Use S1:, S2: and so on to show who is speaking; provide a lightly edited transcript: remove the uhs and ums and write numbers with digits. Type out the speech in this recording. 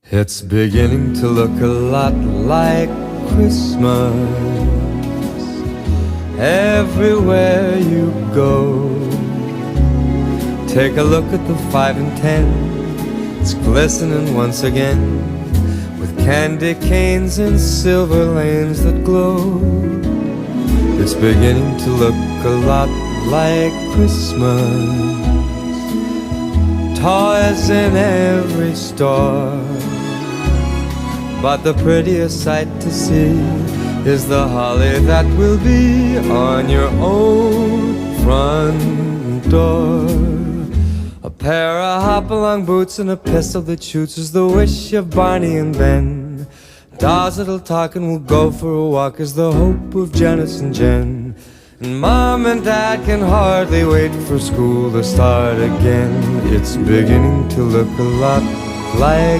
S1: It's beginning to look a lot like Christmas everywhere you go. Take a look at the 5 and 10. It's glistening once again with candy canes and silver lanes that glow. It's beginning to look a lot like Christmas. Toys in every store, but the prettiest sight to see is the holly that will be on your own front door. A pair of hop-along boots and a pistol that shoots is the wish of Barney and Ben. Dolls that'll talk and will go for a walk is the hope of Janice and Jen. And Mom and Dad can hardly wait for school to start again. It's beginning to look a lot like